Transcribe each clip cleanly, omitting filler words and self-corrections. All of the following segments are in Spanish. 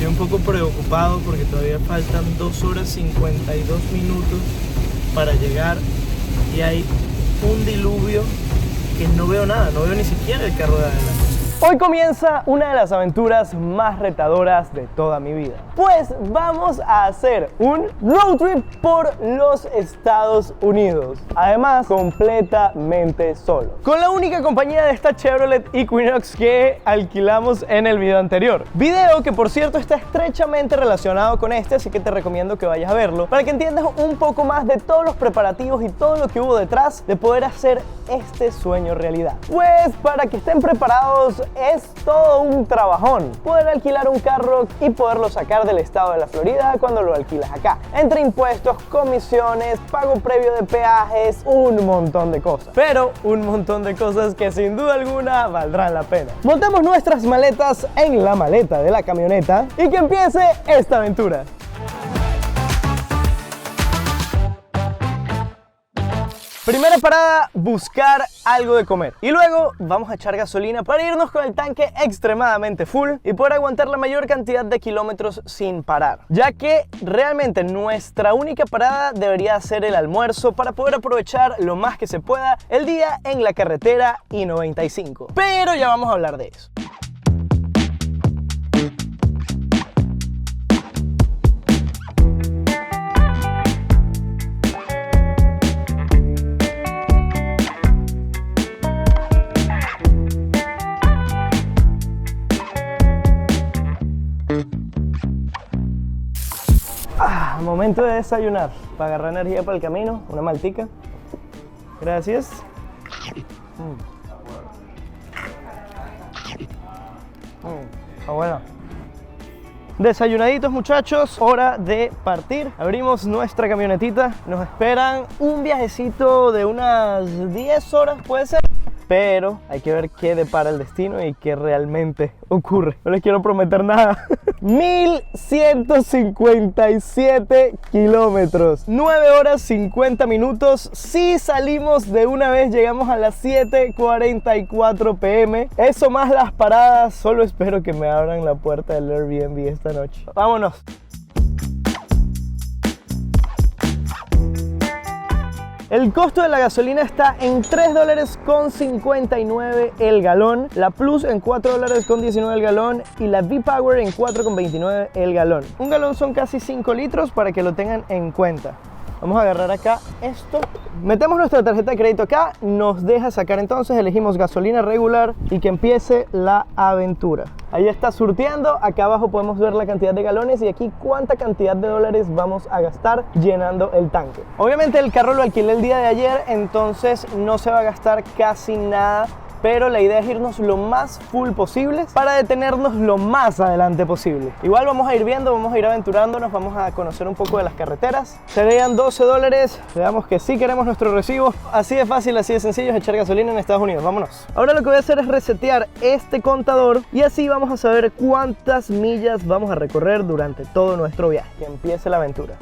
Estoy un poco preocupado porque todavía faltan 2 horas 52 minutos para llegar y hay un diluvio que no veo nada, no veo ni siquiera el carro de adelante. Hoy comienza una de las aventuras más retadoras de toda mi vida. Pues vamos a hacer un road trip por los Estados Unidos. Además, completamente solo. Con la única compañía de esta Chevrolet Equinox que alquilamos en el video anterior. Video que, por cierto, está estrechamente relacionado con este, así que te recomiendo que vayas a verlo para que entiendas un poco más de todos los preparativos y todo lo que hubo detrás de poder hacer este sueño realidad. Pues para que estén preparados, es todo un trabajón poder alquilar un carro y poderlo sacar del estado de la Florida cuando lo alquilas acá. Entre impuestos, comisiones, pago previo de peajes, un montón de cosas. Pero un montón de cosas que sin duda alguna valdrán la pena. Montemos nuestras maletas en la maleta de la camioneta y que empiece esta aventura. Primera parada, buscar algo de comer. Y luego vamos a echar gasolina para irnos con el tanque extremadamente full y poder aguantar la mayor cantidad de kilómetros sin parar. Ya que realmente nuestra única parada debería ser el almuerzo para poder aprovechar lo más que se pueda el día en la carretera I-95. Pero ya vamos a hablar de eso. Momento de desayunar, para agarrar energía para el camino, una maltica. Gracias. Está bueno. Desayunaditos, muchachos, hora de partir. Abrimos nuestra camionetita. Nos esperan un viajecito de unas 10 horas, puede ser. Pero hay que ver qué depara el destino y qué realmente ocurre. No les quiero prometer nada. 1157 kilómetros, 9 horas 50 minutos. Si salimos de una vez, llegamos a las 7:44 p.m. Eso más las paradas. Solo espero que me abran la puerta del Airbnb esta noche. Vámonos. El costo de la gasolina está en $3.59 el galón, la Plus en $4.19 el galón y la V-Power en $4.29 el galón. Un galón son casi 5 litros para que lo tengan en cuenta. Vamos a agarrar acá esto. Metemos nuestra tarjeta de crédito acá, nos deja sacar entonces, elegimos gasolina regular y que empiece la aventura. Ahí está surtiendo, acá abajo podemos ver la cantidad de galones y aquí cuánta cantidad de dólares vamos a gastar llenando el tanque. Obviamente el carro lo alquilé el día de ayer, entonces no se va a gastar casi nada. Pero la idea es irnos lo más full posible para detenernos lo más adelante posible. Igual vamos a ir viendo, vamos a ir aventurándonos, vamos a conocer un poco de las carreteras. Serían $12, veamos que sí queremos nuestro recibo. Así de fácil, así de sencillo es echar gasolina en Estados Unidos, vámonos. Ahora lo que voy a hacer es resetear este contador y así vamos a saber cuántas millas vamos a recorrer durante todo nuestro viaje. Que empiece la aventura.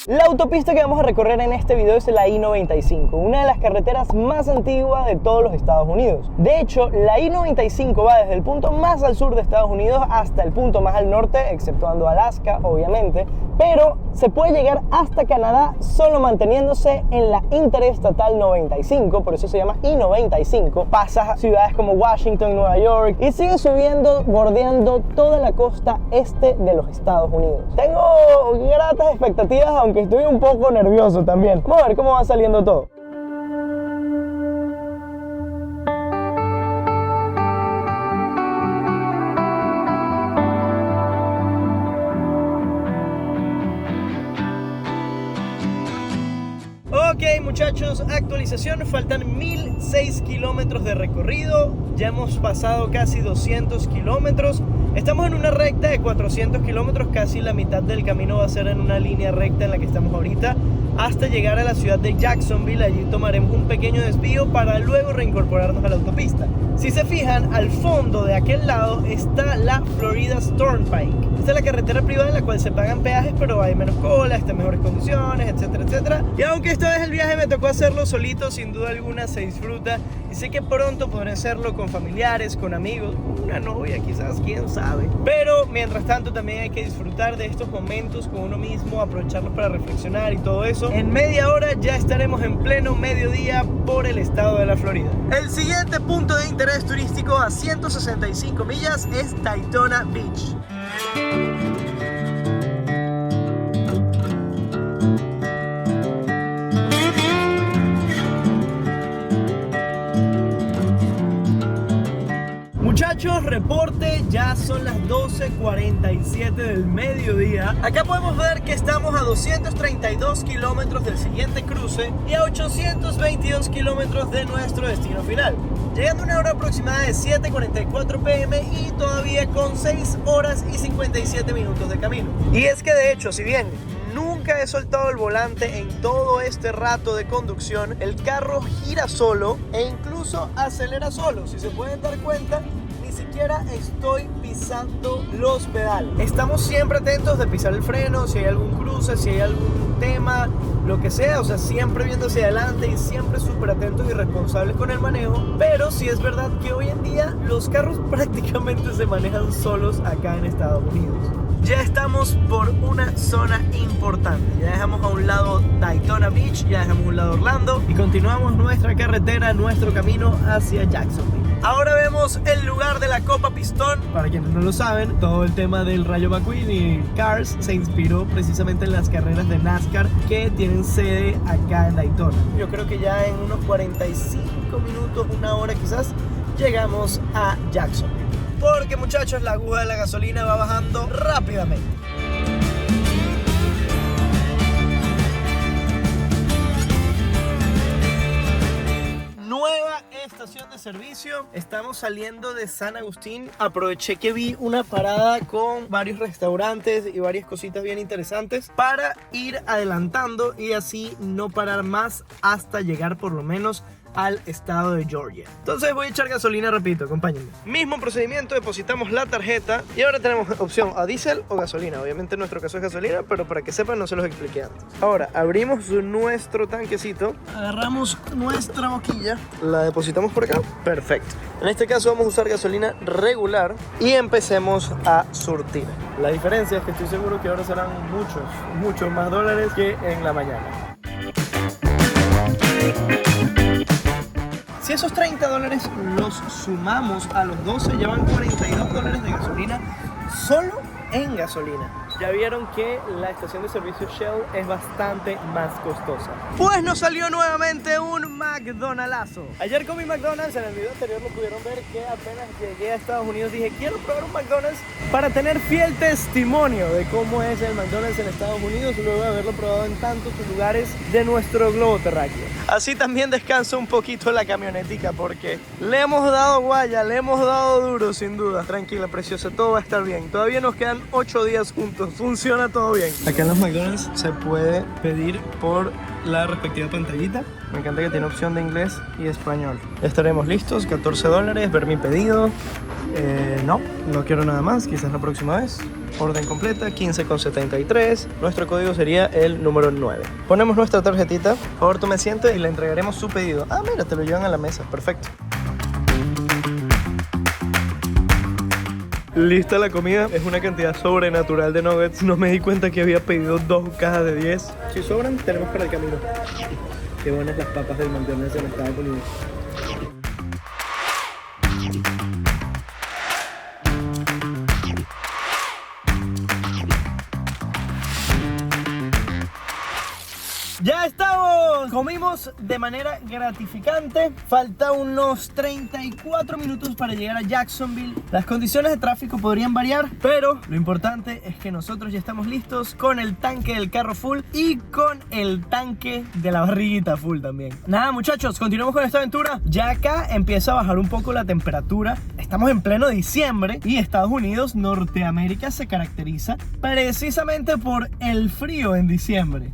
La autopista que vamos a recorrer en este video es la I-95, una de las carreteras más antiguas de todos los Estados Unidos. De hecho, la I-95 va desde el punto más al sur de Estados Unidos hasta el punto más al norte, exceptuando Alaska, obviamente, pero se puede llegar hasta Canadá solo manteniéndose en la Interestatal 95, por eso se llama I-95. Pasa ciudades como Washington, Nueva York y sigue subiendo, bordeando toda la costa este de los Estados Unidos. Tengo gratas expectativas, aunque estoy un poco nervioso también. Vamos a ver cómo va saliendo todo. Ok, muchachos, actualización, faltan 1006 kilómetros de recorrido, ya hemos pasado casi 200 kilómetros, estamos en una recta de 400 kilómetros, casi la mitad del camino va a ser en una línea recta en la que estamos ahorita, hasta llegar a la ciudad de Jacksonville. Allí tomaremos un pequeño desvío para luego reincorporarnos a la autopista. Si se fijan, al fondo de aquel lado está la Florida Turnpike. Esta es la carretera privada en la cual se pagan peajes, pero hay menos cola, está en mejores condiciones, etcétera, etcétera. Y aunque esta vez el viaje me tocó hacerlo solito, sin duda alguna se disfruta. Y sé que pronto podré hacerlo con familiares, con amigos, con una novia quizás, quién sabe. Pero mientras tanto también hay que disfrutar de estos momentos con uno mismo, aprovecharlos para reflexionar y todo eso. En media hora ya estaremos en pleno mediodía por el estado de la Florida. El siguiente punto de interés turístico a 165 millas es Daytona Beach. Muchachos, reporte, ya son las 12:47 del mediodía. Acá podemos ver que estamos a 232 kilómetros del siguiente cruce y a 822 kilómetros de nuestro destino final, llegando a una hora aproximada de 7:44 pm y todavía con 6 horas y 57 minutos de camino. Y es que de hecho, si bien nunca he soltado el volante en todo este rato de conducción, el carro gira solo e incluso acelera solo. Si se pueden dar cuenta, ni siquiera estoy pisando los pedales. Estamos siempre atentos de pisar el freno, si hay algún cruce, si hay algún tema, lo que sea, o sea, siempre viendo hacia adelante y siempre súper atentos y responsables con el manejo. Pero sí es verdad que hoy en día los carros prácticamente se manejan solos acá en Estados Unidos. Ya estamos por una zona importante. Ya dejamos a un lado Daytona Beach, ya dejamos a un lado Orlando y continuamos nuestra carretera, nuestro camino hacia Jacksonville. Ahora vemos el lugar de la Copa Pistón. Para quienes no lo saben, todo el tema del Rayo McQueen y Cars se inspiró precisamente en las carreras de NASCAR que tienen sede acá en Daytona. Yo creo que ya en unos 45 minutos, una hora quizás, llegamos a Jacksonville. Porque muchachos, la aguja de la gasolina va bajando rápidamente. Nueva estación de servicio. Estamos saliendo de San Agustín. Aproveché que vi una parada con varios restaurantes y varias cositas bien interesantes para ir adelantando y así no parar más hasta llegar por lo menos al estado de Georgia. Entonces voy a echar gasolina, repito, acompáñenme. Mismo procedimiento, depositamos la tarjeta y ahora tenemos opción a diésel o gasolina. Obviamente en nuestro caso es gasolina, pero para que sepan no se los expliqué antes. Ahora abrimos nuestro tanquecito, agarramos nuestra boquilla, la depositamos por acá, perfecto. En este caso vamos a usar gasolina regular y empecemos a surtir. La diferencia es que estoy seguro que ahora serán muchos más dólares que en la mañana. Si esos $30 los sumamos a los 12, llevan $42 de gasolina solo en gasolina. Ya vieron que la estación de servicio Shell es bastante más costosa. Pues nos salió nuevamente un McDonald'azo. Ayer comí McDonald's, en el video anterior lo pudieron ver que apenas llegué a Estados Unidos dije quiero probar un McDonald's para tener fiel testimonio de cómo es el McDonald's en Estados Unidos luego de haberlo probado en tantos lugares de nuestro globo terráqueo. Así también descansa un poquito la camionetica porque le hemos dado guaya, le hemos dado duro sin duda. Tranquila, preciosa, todo va a estar bien. Todavía nos quedan 8 días juntos. Funciona todo bien. Acá en los McDonald's se puede pedir por la respectiva pantallita. Me encanta que tiene opción de inglés y español. Ya estaremos listos, $14, ver mi pedido. No quiero nada más, quizás la próxima vez. Orden completa, 15,73. Nuestro código sería el número 9. Ponemos nuestra tarjetita. Por favor, tome asiento y le entregaremos su pedido. Ah, mira, te lo llevan a la mesa. Perfecto. Lista la comida, es una cantidad sobrenatural de nuggets. No me di cuenta que había pedido 2 cajas de 10. Si sobran, tenemos para el camino. Qué buenas las papas del McDonald's en Estados Unidos. ¡Ya estamos! Comimos de manera gratificante. Falta unos 34 minutos para llegar a Jacksonville. Las condiciones de tráfico podrían variar, pero lo importante es que nosotros ya estamos listos con el tanque del carro full y con el tanque de la barriguita full también. Nada, muchachos, continuamos con esta aventura. Ya acá empieza a bajar un poco la temperatura. Estamos en pleno diciembre y Estados Unidos, Norteamérica, se caracteriza precisamente por el frío en diciembre.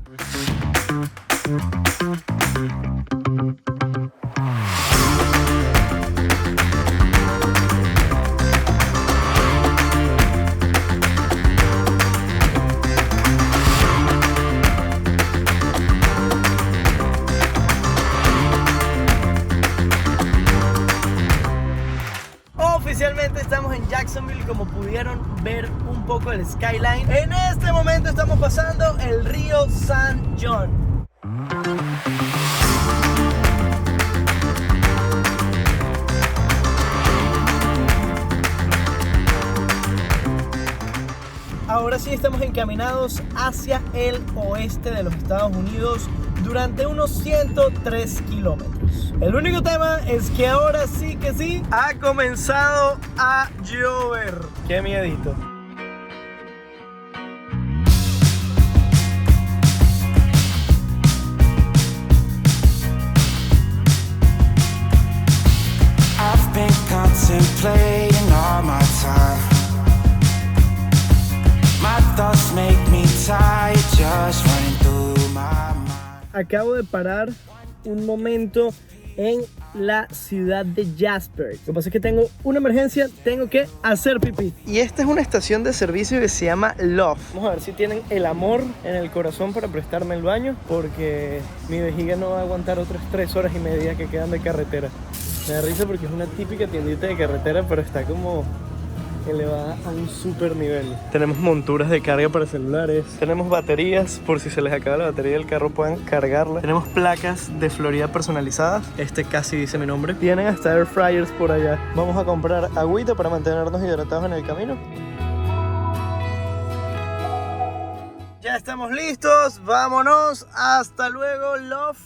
Oficialmente estamos en Jacksonville, como pudieron ver un poco el skyline. En este momento estamos pasando el río San John. Ahora sí estamos encaminados hacia el oeste de los Estados Unidos durante unos 103 kilómetros. El único tema es que ahora sí que sí ha comenzado a llover. Qué miedito. I've been contemplating all my time. My thoughts make me tired just running through my mind. Acabo de parar un momento en la ciudad de Jasper. Lo que pasa es que tengo una emergencia, tengo que hacer pipí. Y esta es una estación de servicio que se llama Love. Vamos a ver si tienen el amor en el corazón para prestarme el baño, porque mi vejiga no va a aguantar otras 3 horas y media que quedan de carretera. Me da risa porque es una típica tiendita de carretera, pero está como elevada a un super nivel. Tenemos monturas de carga para celulares, tenemos baterías por si se les acaba la batería del carro puedan cargarla, tenemos placas de Florida personalizadas, este casi dice mi nombre, tienen hasta air fryers por allá. Vamos a comprar agüita para mantenernos hidratados en el camino. Ya estamos listos, vámonos, hasta luego, Love.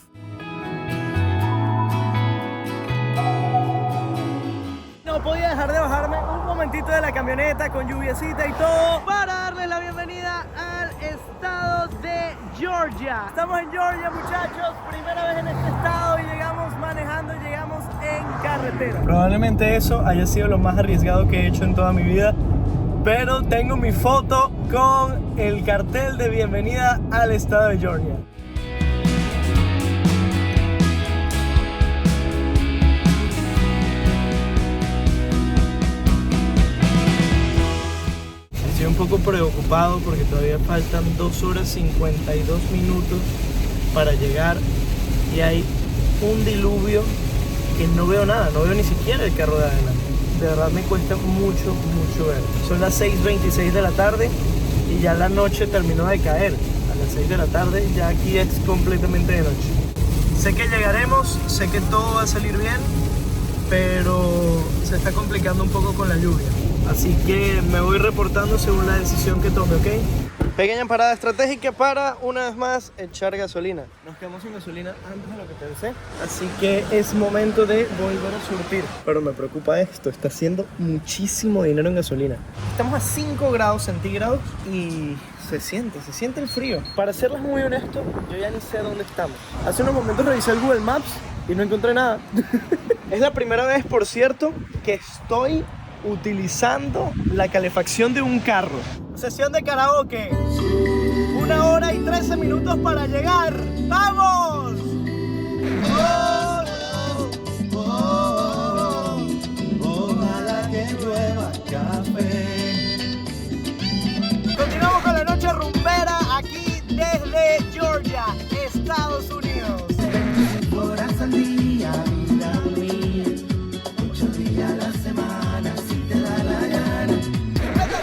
No podía dejar de bajarme un momentito de la camioneta con lluviecita y todo para darles la bienvenida al estado de Georgia. Estamos en Georgia, muchachos, primera vez en este estado y llegamos manejando, llegamos en carretera. Probablemente eso haya sido lo más arriesgado que he hecho en toda mi vida, pero tengo mi foto con el cartel de bienvenida al estado de Georgia. Estoy un poco preocupado porque todavía faltan 2 horas 52 minutos para llegar y hay un diluvio que no veo nada, no veo ni siquiera el carro de adelante. De verdad me cuesta mucho ver. Son las 6:26 de la tarde y ya la noche terminó de caer. A las 6 de la tarde ya aquí es completamente de noche. Sé que llegaremos, sé que todo va a salir bien, pero se está complicando un poco con la lluvia. Así que me voy reportando según la decisión que tome, ¿ok? Pequeña parada estratégica para, una vez más, echar gasolina. Nos quedamos sin gasolina antes de lo que pensé, así que es momento de volver a surtir. Pero me preocupa esto, está haciendo muchísimo dinero en gasolina. Estamos a 5 grados centígrados y se siente el frío. Para serles muy honesto, yo ya ni sé dónde estamos. Hace unos momentos revisé el Google Maps y no encontré nada. Es la primera vez, por cierto, que estoy utilizando la calefacción de un carro. Sesión de karaoke. 1 hora y 13 minutos para llegar. ¡Vamos! Oh, oh, oh, oh, ojalá que llueva café. Continuamos con la noche rumbera aquí desde Georgia, Estados Unidos. Horas al día, vida mía, 8 días a la semana, si te da la gana.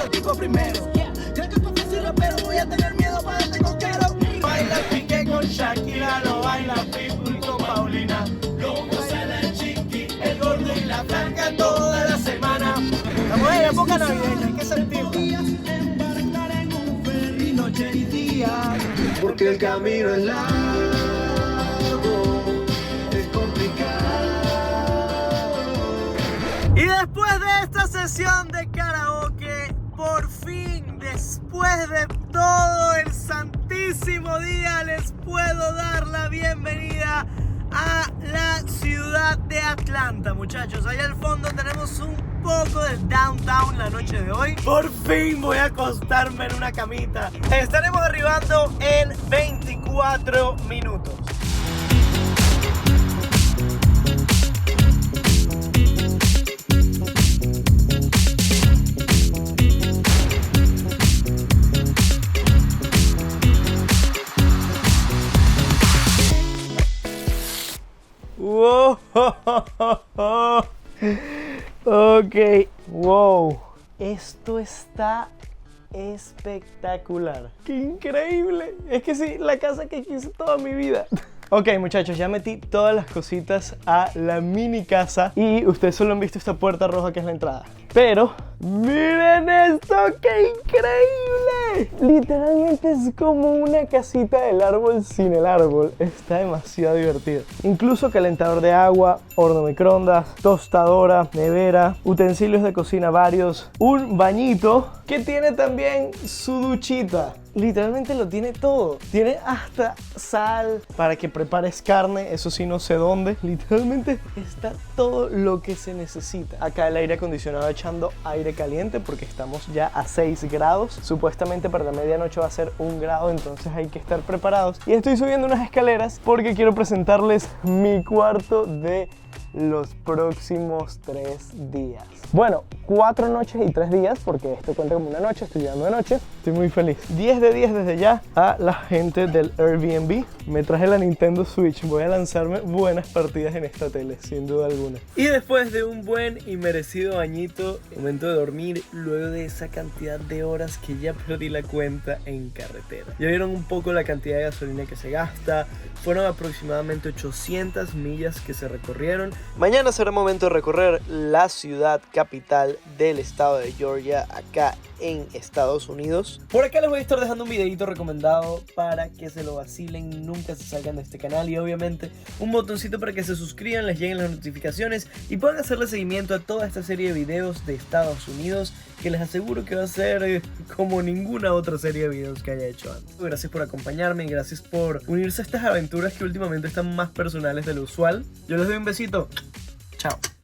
Lo digo primero, ya que tú fuiste rapero, voy a tener miedo para este coquero. Baila pique con Shakira, lo baila Pitbull con Paulina. Lo baila el Chiqui, el gordo y la blanca toda la semana. Estamos en época navideña, hay que sentirla. Embarcar en un ferry noche y día, porque el camino es largo. Y después de esta sesión de karaoke, por fin, después de todo el santísimo día, les puedo dar la bienvenida a la ciudad de Atlanta, muchachos. Allá al fondo tenemos un poco de downtown la noche de hoy. Por fin voy a acostarme en una camita. Estaremos arribando en 24 minutos. Wow. Ok, wow. Esto está espectacular. ¡Qué increíble! Es que sí, la casa que quise toda mi vida. Ok, muchachos, ya metí todas las cositas a la mini casa y ustedes solo han visto esta puerta roja que es la entrada. Pero, ¡miren esto! ¡Qué increíble! Literalmente es como una casita del árbol sin el árbol. Está demasiado divertido. Incluso calentador de agua, horno microondas, tostadora, nevera, utensilios de cocina varios, un bañito que tiene también su duchita. Literalmente lo tiene todo. Tiene hasta sal para que prepares carne, eso sí no sé dónde. Literalmente está todo lo que se necesita. Acá el aire acondicionado echando aire caliente porque estamos ya a 6 grados. Supuestamente para la medianoche va a ser 1 grado, entonces hay que estar preparados. Y estoy subiendo unas escaleras porque quiero presentarles mi cuarto de los próximos 3 días. Bueno, 4 noches y 3 días porque esto cuenta como una noche, estoy llegando de noche. Estoy muy feliz. 10 de 10 desde ya a la gente del Airbnb. Me traje la Nintendo Switch. Voy a lanzarme buenas partidas en esta tele, sin duda alguna. Y después de un buen y merecido bañito, momento de dormir luego de esa cantidad de horas que ya perdí la cuenta en carretera. Ya vieron un poco la cantidad de gasolina que se gasta. Fueron aproximadamente 800 millas que se recorrieron. Mañana será momento de recorrer la ciudad capital del estado de Georgia, acá en Estados Unidos. Por acá les voy a estar dejando un videito recomendado para que se lo vacilen, nunca se salgan de este canal, y obviamente un botoncito para que se suscriban, les lleguen las notificaciones y puedan hacerle seguimiento a toda esta serie de videos de Estados Unidos que les aseguro que va a ser como ninguna otra serie de videos que haya hecho antes. Gracias por acompañarme y gracias por unirse a estas aventuras que últimamente están más personales de lo usual. Yo les doy un besito. Chao.